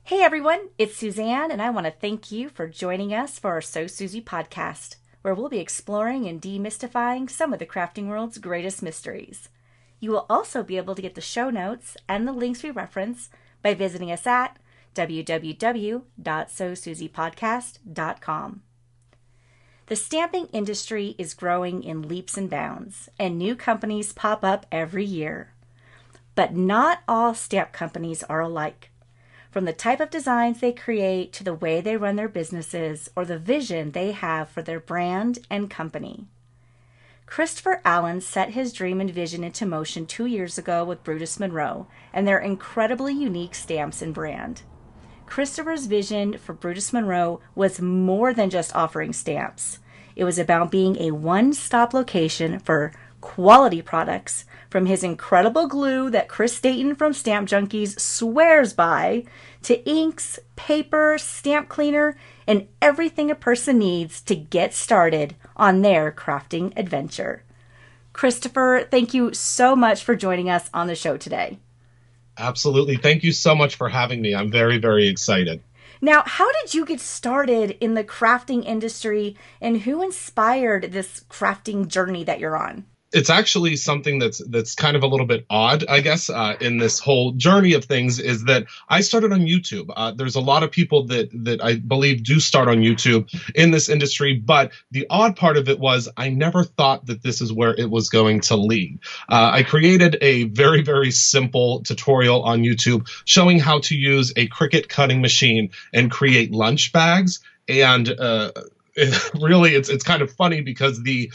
Hey everyone, it's Suzanne, and I want to thank you for joining us for our So Suzy podcast, where we'll be exploring and demystifying some of the crafting world's greatest mysteries. You will also be able to get the show notes and the links we reference by visiting us at www.sosuzypodcast.com. The stamping industry is growing in leaps and bounds, and new companies pop up every year. But not all stamp companies are alike. From the type of designs they create to the way they run their businesses or the vision they have for their brand and company. Christopher Allen set his dream and vision into motion 2 years ago with Brutus Monroe and their incredibly unique stamps and brand. Christopher's vision for Brutus Monroe was more than just offering stamps. It was about being a one-stop location for quality products, from his incredible glue that Chris Dayton from Stamp Junkies swears by, to inks, paper, stamp cleaner, and everything a person needs to get started on their crafting adventure. Christopher, thank you so much for joining us on the show today. Absolutely. Thank you so much for having me. I'm very, very excited. Now, how did you get started in the crafting industry, and who inspired this crafting journey that you're on? It's actually something that's kind of a little bit odd, I guess, in this whole journey of things is that I started on YouTube. There's a lot of people that I believe do start on YouTube in this industry, but the odd part of it was I never thought that this is where it was going to lead. I created a very, very simple tutorial on YouTube showing how to use a Cricut cutting machine and create lunch bags. And really it's kind of funny because the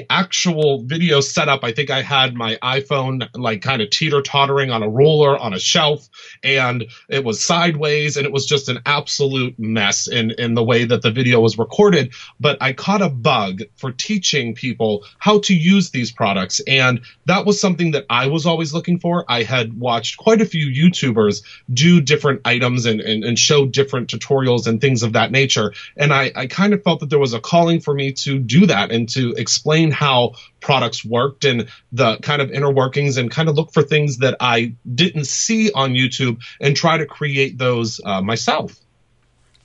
actual video setup, I think I had my iPhone like kind of teeter-tottering on a roller on a shelf, and it was sideways, and it was just an absolute mess in the way that the video was recorded. But I caught a bug for teaching people how to use these products, and that was something that I was always looking for. I had watched quite a few YouTubers do different items and show different tutorials and things of that nature, and I kind of felt that there was a calling for me to do that and to explain how products worked and the kind of inner workings and kind of look for things that I didn't see on YouTube and try to create those myself.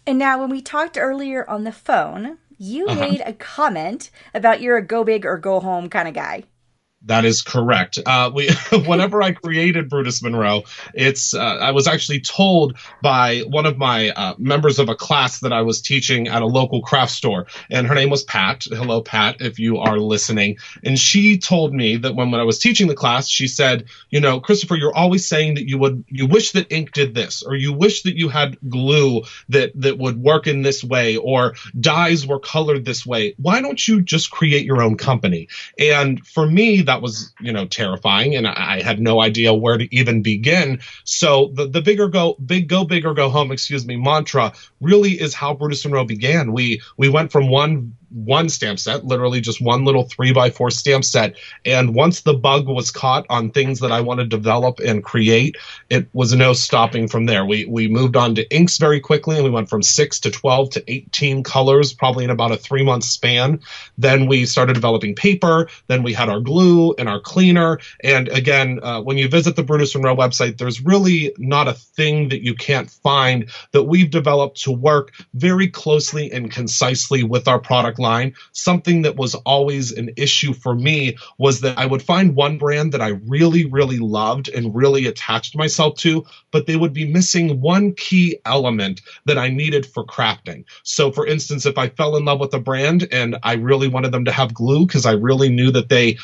And now, when we talked earlier on the phone, you Uh-huh. made a comment about you're a go big or go home kind of guy. That is correct. Whenever I created Brutus Monroe, I was actually told by one of my members of a class that I was teaching at a local craft store, and her name was Pat. Hello, Pat, if you are listening. And she told me that when I was teaching the class, she said, Christopher, you're always saying that you wish that ink did this, or you wish that you had glue that would work in this way, or dyes were colored this way. Why don't you just create your own company? And for me, that was, terrifying, and I had no idea where to even begin. So the big or go home, mantra really is how Brutus Monroe began. We went from one stamp set, literally just one little 3x4 stamp set. And once the bug was caught on things that I wanted to develop and create, it was no stopping from there. We moved on to inks very quickly, and we went from 6 to 12 to 18 colors, probably in about a 3-month span. Then we started developing paper. Then we had our glue and our cleaner. And again, when you visit the Brutus Monroe website, there's really not a thing that you can't find that we've developed to work very closely and concisely with our product line. Something that was always an issue for me was that I would find one brand that I really, really loved and really attached myself to, but they would be missing one key element that I needed for crafting. So for instance, if I fell in love with a brand and I really wanted them to have glue because I really knew that they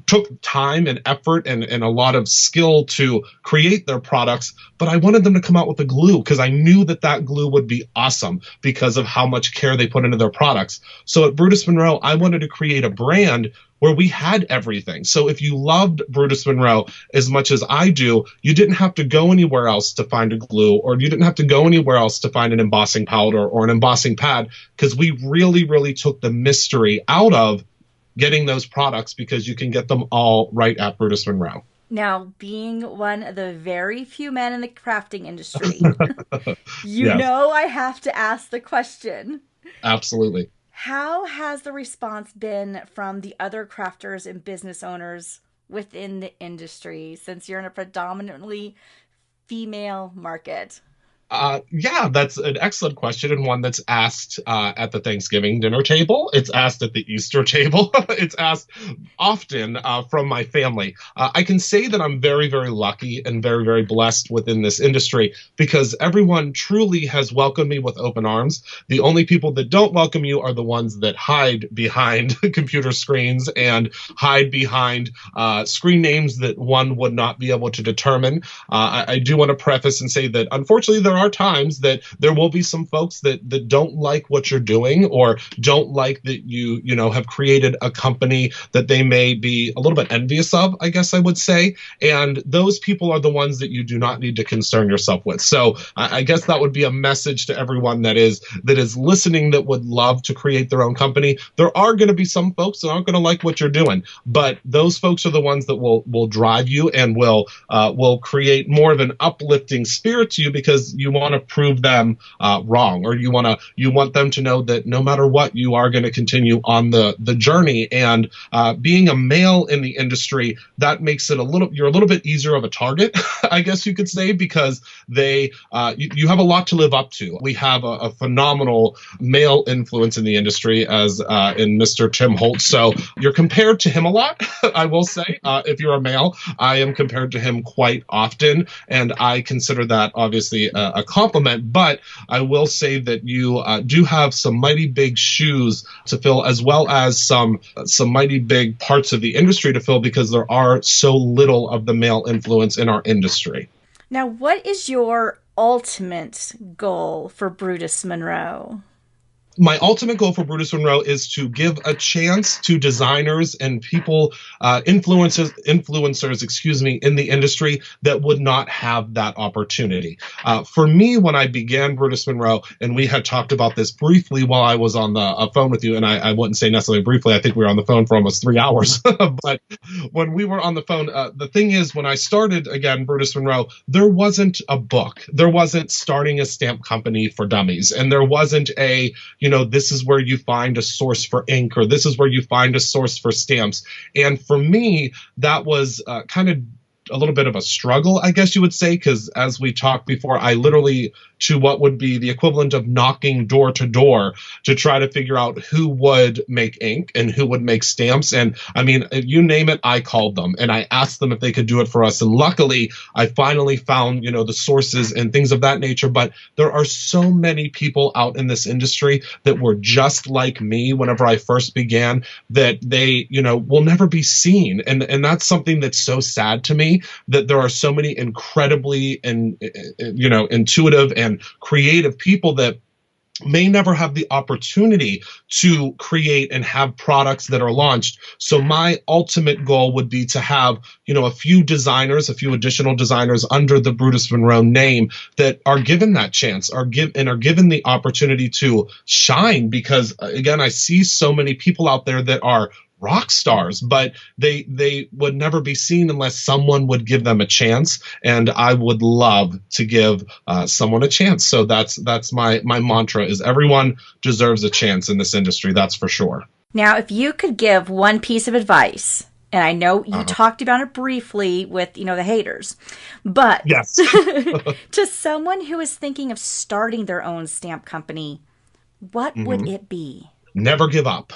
took time and effort and a lot of skill to create their products, but I wanted them to come out with the glue because I knew that glue would be awesome because of how much care they put into their products. So at Brutus Monroe, I wanted to create a brand where we had everything. So if you loved Brutus Monroe as much as I do, you didn't have to go anywhere else to find a glue, or you didn't have to go anywhere else to find an embossing powder or an embossing pad, because we really, really took the mystery out of getting those products because you can get them all right at Brutus Monroe. Now, being one of the very few men in the crafting industry, Yes, I have to ask the question. absolutely. How has the response been from the other crafters and business owners within the industry since you're in a predominantly female market? Yeah, that's an excellent question, and one that's asked at the Thanksgiving dinner table. It's asked at the Easter table. It's asked often from my family. I can say that I'm very, very lucky and very, very blessed within this industry because everyone truly has welcomed me with open arms. The only people that don't welcome you are the ones that hide behind computer screens and hide behind screen names that one would not be able to determine. I do want to preface and say that unfortunately there are times that there will be some folks that don't like what you're doing or don't like that you know have created a company that they may be a little bit envious of, I guess I would say. And those people are the ones that you do not need to concern yourself with. So I guess that would be a message to everyone that is listening that would love to create their own company. There are going to be some folks that aren't going to like what you're doing, but those folks are the ones that will drive you and will create more of an uplifting spirit to you because you want to prove them wrong, or you want them to know that no matter what, you are going to continue on the journey. And being a male in the industry, that makes it you're a little bit easier of a target, I guess you could say, because you have a lot to live up to. We have a phenomenal male influence in the industry as in Mr. Tim Holt. So you're compared to him a lot, I will say. If you're a male, I am compared to him quite often, and I consider that obviously a compliment. But I will say that you do have some mighty big shoes to fill, as well as some mighty big parts of the industry to fill, because there are so little of the male influence in our industry. Now, what is your ultimate goal for Brutus Monroe? My ultimate goal for Brutus Monroe is to give a chance to designers and people, influencers, excuse me, in the industry that would not have that opportunity. For me, when I began Brutus Monroe, and we had talked about this briefly while I was on the phone with you, and I wouldn't say necessarily briefly, I think we were on the phone for almost 3 hours. But when we were on the phone, the thing is, when I started, again, Brutus Monroe, there wasn't a book. There wasn't starting a stamp company for dummies. And there wasn't this is where you find a source for ink, or this is where you find a source for stamps. And for me, that was kind of a little bit of a struggle, I guess you would say, because as we talked before, I literally, to what would be the equivalent of knocking door to door to try to figure out who would make ink and who would make stamps. And I mean, you name it, I called them and I asked them if they could do it for us. And luckily, I finally found, the sources and things of that nature. But there are so many people out in this industry that were just like me whenever I first began, that they, will never be seen. And that's something that's so sad to me, that there are so many incredibly intuitive and creative people that may never have the opportunity to create and have products that are launched. So my ultimate goal would be to have, a few additional designers under the Brutus Monroe name that are given that chance, are given the opportunity to shine. Because again, I see so many people out there that are rock stars, but they would never be seen unless someone would give them a chance. And I would love to give someone a chance. So that's my mantra, is everyone deserves a chance in this industry. That's for sure. Now, if you could give one piece of advice, and I know you talked about it briefly with, the haters, but yes, to someone who is thinking of starting their own stamp company, what would it be? Never give up.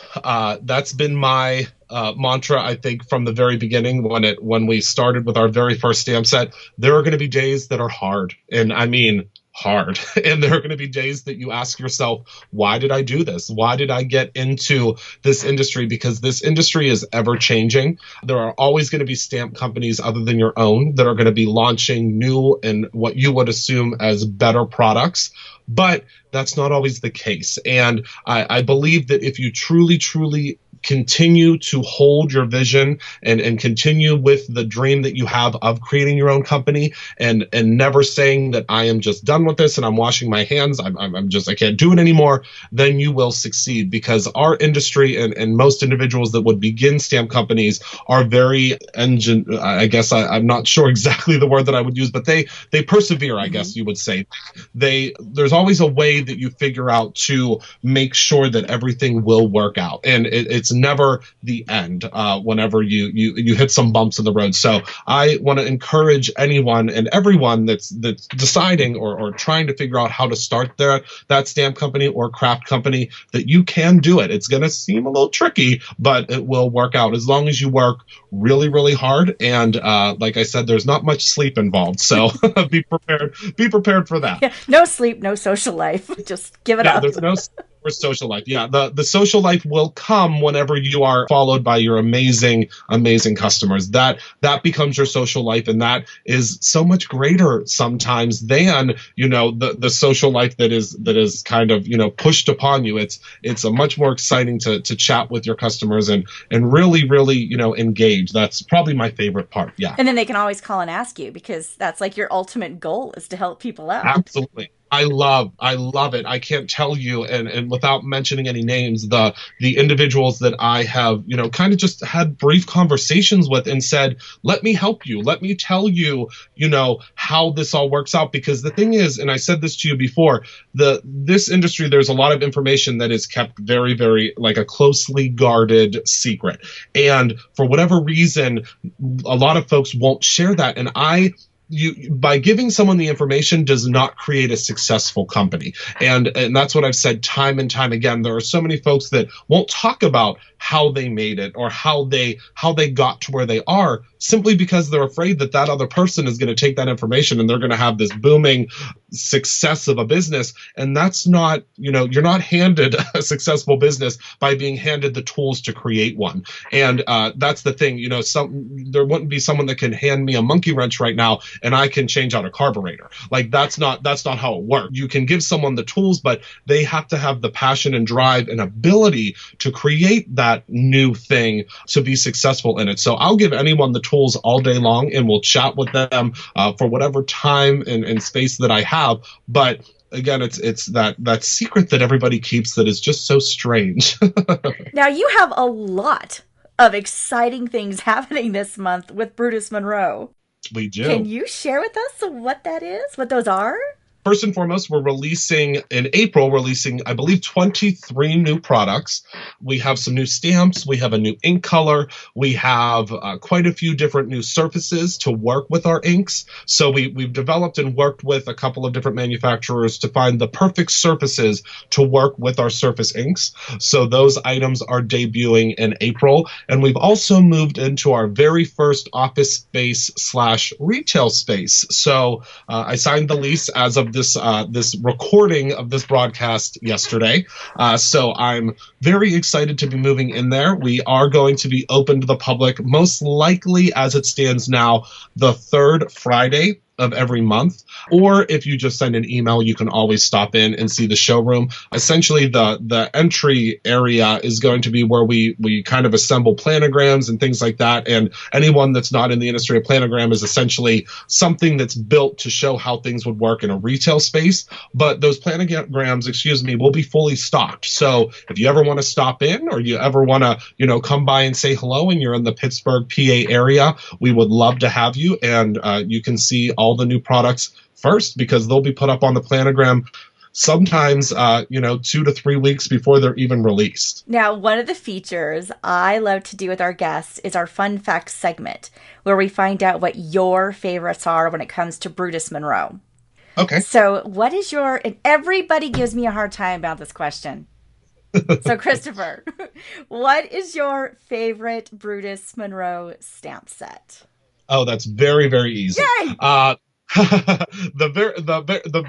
That's been my mantra, I think, from the very beginning when we started with our very first stamp set. There are going to be days that are hard, and I mean hard. And there are going to be days that you ask yourself, why did I do this? Why did I get into this industry? Because this industry is ever changing. There are always going to be stamp companies other than your own that are going to be launching new and what you would assume as better products. But that's not always the case. And I believe that if you truly, truly continue to hold your vision and continue with the dream that you have of creating your own company, and never saying that I am just done with this and I'm washing my hands, I can't do it anymore, then you will succeed. Because our industry and most individuals that would begin stamp companies are very I guess I'm not sure exactly the word that I would use, but they persevere, I guess you would say. There's always a way that you figure out to make sure that everything will work out. And it's never the end whenever you hit some bumps in the road. So I want to encourage anyone and everyone that's deciding or trying to figure out how to start that stamp company or craft company, that you can do it. It's going to seem a little tricky, but it will work out as long as you work really, really hard. And like I said, there's not much sleep involved. So be prepared. Be prepared for that. Yeah, no sleep, no social life. Just give it up. There's no social life. Yeah, the social life will come whenever you are followed by your amazing customers. That becomes your social life, and that is so much greater sometimes than the social life that is kind of pushed upon you. It's a much more exciting to chat with your customers and really engage. That's probably my favorite part. Yeah, and then they can always call and ask you, because that's like your ultimate goal, is to help people out. Absolutely. I love it. I can't tell you, and without mentioning any names, the individuals that I have, kind of just had brief conversations with and said, let me help you. Let me tell you, how this all works out. Because the thing is, and I said this to you before, this industry, there's a lot of information that is kept very, very like a closely guarded secret. And for whatever reason, a lot of folks won't share that. And by giving someone the information does not create a successful company. And that's what I've said time and time again. There are so many folks that won't talk about how they made it or how they got to where they are, simply because they're afraid that other person is going to take that information and they're going to have this booming success of a business. And that's not, you're not handed a successful business by being handed the tools to create one. And that's the thing, there wouldn't be someone that can hand me a monkey wrench right now and I can change out a carburetor. Like that's not how it works. You can give someone the tools, but they have to have the passion and drive and ability to create that new thing to be successful in it. So I'll give anyone the tools all day long, and we'll chat with them for whatever time and space that I have. But again, it's that secret that everybody keeps that is just so strange. Now, you have a lot of exciting things happening this month with Brutus Monroe. We do. Can you share with us what that is, what those are? First and foremost, we're releasing, I believe, 23 new products. We have some new stamps. We have a new ink color. We have quite a few different new surfaces to work with our inks. So we've developed and worked with a couple of different manufacturers to find the perfect surfaces to work with our surface inks. So those items are debuting in April. And we've also moved into our very first office space / retail space. So I signed the lease as of this recording of this broadcast yesterday. So I'm very excited to be moving in there. We are going to be open to the public, most likely as it stands now, the third Friday of every month. Or if you just send an email, you can always stop in and see the showroom. Essentially, the entry area is going to be where we kind of assemble planograms and things like that. And anyone that's not in the industry, a planogram is essentially something that's built to show how things would work in a retail space. But those planograms, will be fully stocked. So if you ever want to stop in, or you ever want to, come by and say hello, and you're in the Pittsburgh, PA area, we would love to have you. And you can see all the new products first, because they'll be put up on the planogram sometimes 2 to 3 weeks before they're even released. Now, one of the features I love to do with our guests is our fun fact segment, where we find out what your favorites are when it comes to Brutus Monroe. Okay. So what is and everybody gives me a hard time about this question. So Christopher, what is your favorite Brutus Monroe stamp set? Oh, that's very, very easy. Yay!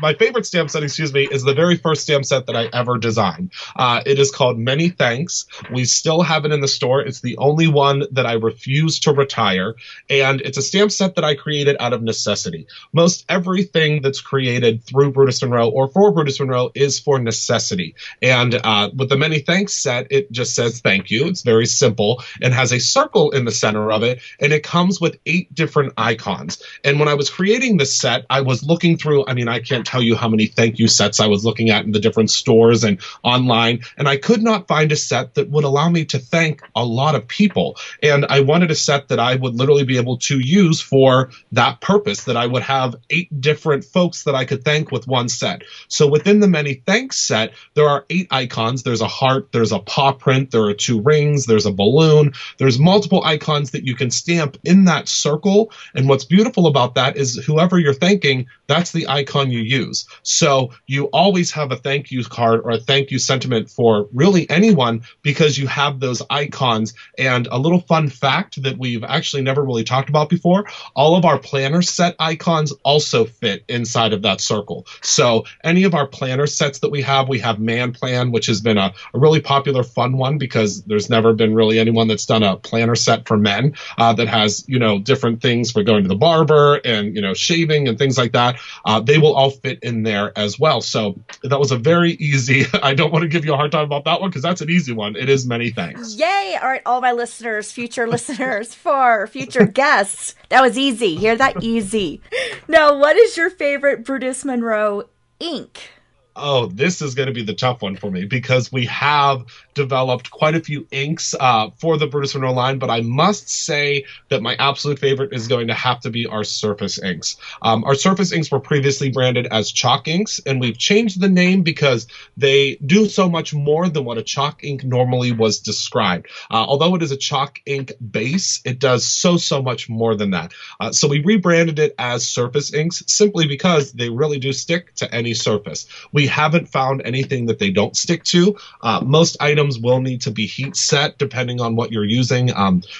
My favorite stamp set, is the very first stamp set that I ever designed. It is called Many Thanks. We still have it in the store. It's the only one that I refuse to retire, and it's a stamp set that I created out of necessity. Most everything that's created through Brutus Monroe or for Brutus Monroe is for necessity. And with the Many Thanks set, it just says thank you. It's very simple and has a circle in the center of it, and it comes with 8 different icons. And when I was creating this set. I was looking through, I mean, I can't tell you how many thank you sets I was looking at in the different stores and online, and I could not find a set that would allow me to thank a lot of people. And I wanted a set that I would literally be able to use for that purpose, that I would have 8 different folks that I could thank with one set. So within the many thanks set, there are 8 icons. There's a heart, there's a paw print, there are 2 rings, there's a balloon, there's multiple icons that you can stamp in that circle. And what's beautiful about that is whoever you're thanking, that's the icon you use. So you always have a thank you card or a thank you sentiment for really anyone because you have those icons. And a little fun fact that we've actually never really talked about before, all of our planner set icons also fit inside of that circle. So any of our planner sets that we have Man Plan, which has been a really popular, fun one because there's never been really anyone that's done a planner set for men that has, different things for going to the barber and, shaving and things like that. They will all fit in there as well. So that was a very easy, I don't want to give you a hard time about that one because that's an easy one. It is many thanks. Yay. All right. All my listeners, future listeners, for future guests. That was easy. Hear that? Easy. Now, what is your favorite Brutus Monroe ink? Oh, this is going to be the tough one for me because we have developed quite a few inks for the Brutus Monroe line, but I must say that my absolute favorite is going to have to be our surface inks. Our surface inks were previously branded as chalk inks, and we've changed the name because they do so much more than what a chalk ink normally was described. Although it is a chalk ink base, it does so much more than that. So we rebranded it as surface inks simply because they really do stick to any surface. We haven't found anything that they don't stick to. Most items will need to be heat set depending on what you're using.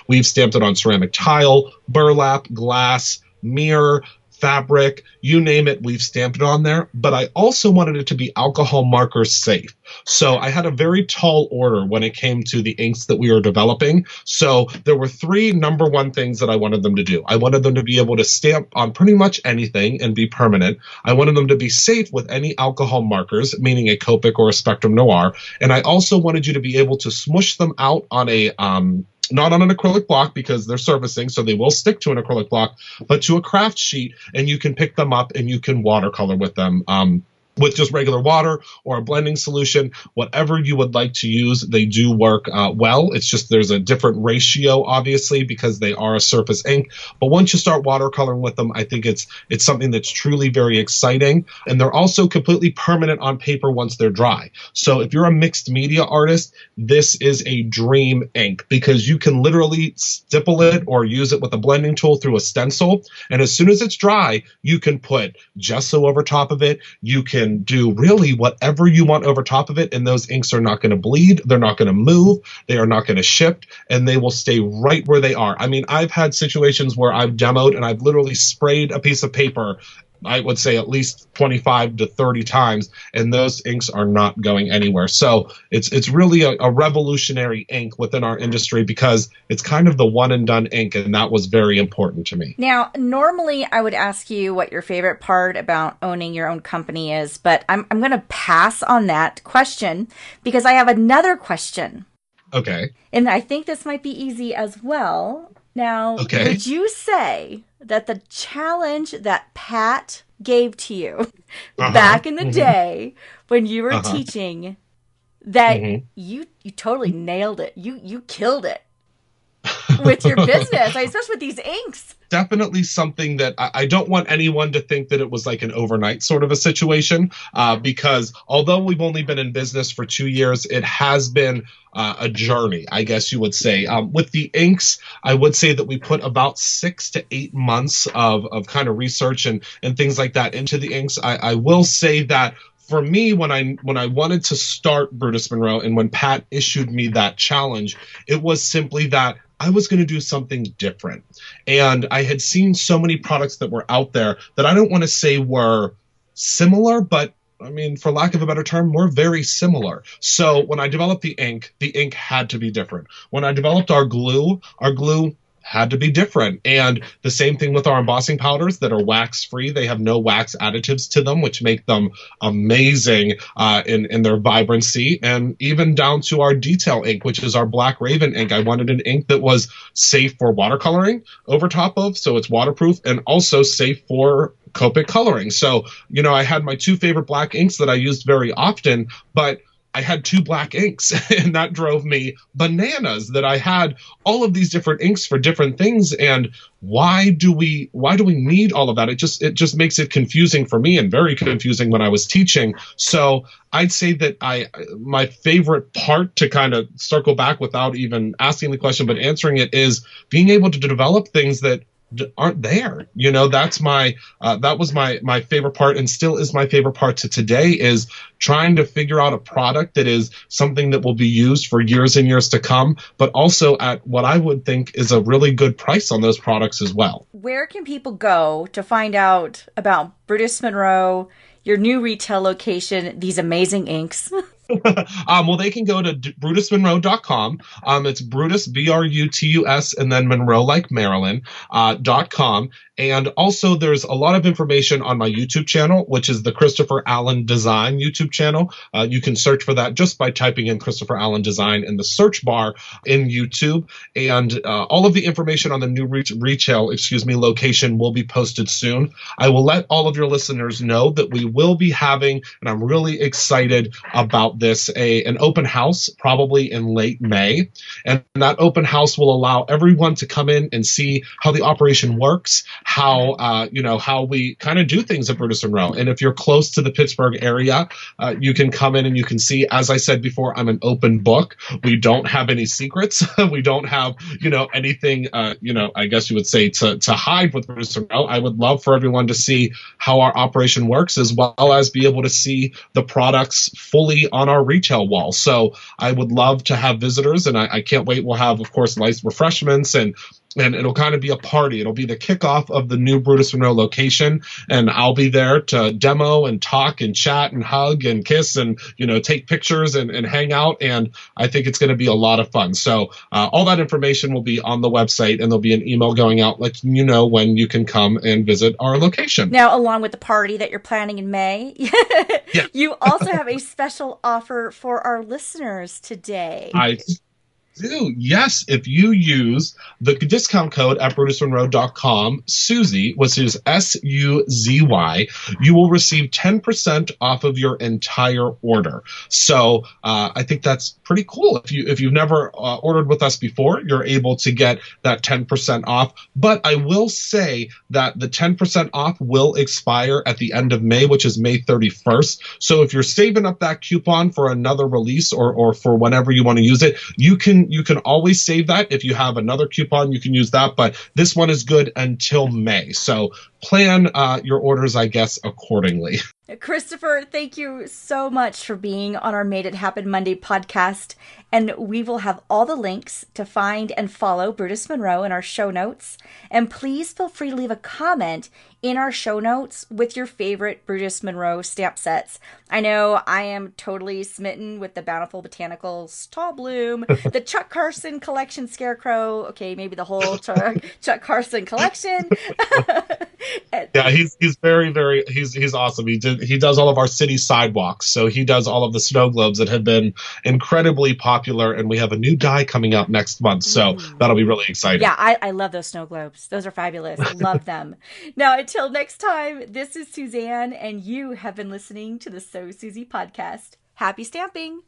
We've stamped it on ceramic tile, burlap, glass, mirror, fabric, you name it, we've stamped it on there. But I also wanted it to be alcohol marker safe. So I had a very tall order when it came to the inks that we were developing. So there were 3 number one things that I wanted them to do. I wanted them to be able to stamp on pretty much anything and be permanent. I wanted them to be safe with any alcohol markers, meaning a Copic or a Spectrum Noir. And I also wanted you to be able to smush them out on a not on an acrylic block because they're surfacing, so they will stick to an acrylic block, but to a craft sheet, and you can pick them up and you can watercolor with them. With just regular water or a blending solution, whatever you would like to use, they do work well. It's just there's a different ratio, obviously, because they are a surface ink. But once you start watercoloring with them, I think it's something that's truly very exciting. And they're also completely permanent on paper once they're dry. So if you're a mixed media artist, this is a dream ink because you can literally stipple it or use it with a blending tool through a stencil. And as soon as it's dry, you can put gesso over top of it. You can do really whatever you want over top of it, and those inks are not going to bleed, they're not going to move, they are not going to shift, and they will stay right where they are. I mean, I've had situations where I've demoed and I've literally sprayed a piece of paper, I would say at least 25 to 30 times, and those inks are not going anywhere. So it's really a revolutionary ink within our industry because it's kind of the one and done ink, and that was very important to me. Now, normally I would ask you what your favorite part about owning your own company is, but I'm going to pass on that question because I have another question. Okay. And I think this might be easy as well. Now, would you say that the challenge that Pat gave to you back in the day when you were teaching, that you totally nailed it. You killed it with your business, especially with these inks? Definitely something that I don't want anyone to think that it was like an overnight sort of a situation, because although we've only been in business for 2 years, it has been a journey, I guess you would say. With the inks, I would say that we put about 6 to 8 months of kind of research and things like that into the inks. I will say that for me, when I wanted to start Brutus Monroe and when Pat issued me that challenge, it was simply that I was going to do something different. And I had seen so many products that were out there that I don't want to say were similar, but I mean, for lack of a better term, we're very similar. So when I developed the ink had to be different. When I developed our glue had to be different. And the same thing with our embossing powders that are wax free. They have no wax additives to them, which make them amazing in their vibrancy. And even down to our detail ink, which is our Black Raven ink. I wanted an ink that was safe for watercoloring over top of, so it's waterproof, and also safe for Copic coloring. So, I had my two favorite black inks that I used very often, but I had two black inks, and that drove me bananas that I had all of these different inks for different things. And why do we need all of that? It just makes it confusing for me, and very confusing when I was teaching. So I'd say that my favorite part, to kind of circle back without even asking the question, but answering it, is being able to develop things that aren't there. That's that was my favorite part, and still is my favorite part to today, is trying to figure out a product that is something that will be used for years and years to come, but also at what I would think is a really good price on those products as well. Where can people go to find out about Brutus Monroe, your new retail location, these amazing inks? Well, they can go to brutusmonroe.com. It's Brutus, Brutus, and then Monroe, like Maryland, .com. And also, there's a lot of information on my YouTube channel, which is the Christopher Allen Design YouTube channel. You can search for that just by typing in Christopher Allen Design in the search bar in YouTube. And all of the information on the new retail location will be posted soon. I will let all of your listeners know that we will be having, and I'm really excited about this, an open house probably in late May. And that open house will allow everyone to come in and see how the operation works, how we kind of do things at Brutus Monroe. And if you're close to the Pittsburgh area, you can come in and you can see, as I said before, I'm an open book. We don't have any secrets. We don't have, anything, I guess you would say to hide with Brutus Monroe. I would love for everyone to see how our operation works, as well as be able to see the products fully on our retail wall. So I would love to have visitors, and I can't wait. We'll have, of course, nice refreshments, and it'll kind of be a party. It'll be the kickoff of the new Brutus Monroe location, and I'll be there to demo and talk and chat and hug and kiss and, take pictures and hang out. And I think it's going to be a lot of fun. So all that information will be on the website, and there'll be an email going out letting you know when you can come and visit our location. Now, along with the party that you're planning in May, yeah. You also have a special offer for our listeners today. I do. Yes. If you use the discount code at brutusmonroe.com, Suzy, which is SUZY, you will receive 10% off of your entire order. So I think that's pretty cool. If you've never ordered with us before, you're able to get that 10% off. But I will say that the 10% off will expire at the end of May, which is May 31st. So if you're saving up that coupon for another release or for whenever you want to use it, you can always save that. If you have another coupon, you can use that. But this one is good until May. So plan your orders, I guess, accordingly. Christopher, thank you so much for being on our Made It Happen Monday podcast. And we will have all the links to find and follow Brutus Monroe in our show notes. And please feel free to leave a comment in our show notes with your favorite Brutus Monroe stamp sets. I know I am totally smitten with the Bountiful Botanicals Tall Bloom, the Chuck Carson Collection Scarecrow. Okay, maybe the whole Chuck Carson collection. Yeah, he's very, very, he's awesome. He does all of our city sidewalks. So he does all of the snow globes that have been incredibly popular, and we have a new die coming out next month. So that'll be really exciting. Yeah, I love those snow globes. Those are fabulous. Love them. Now, until next time, this is Suzanne, and you have been listening to the So Suzy podcast. Happy stamping!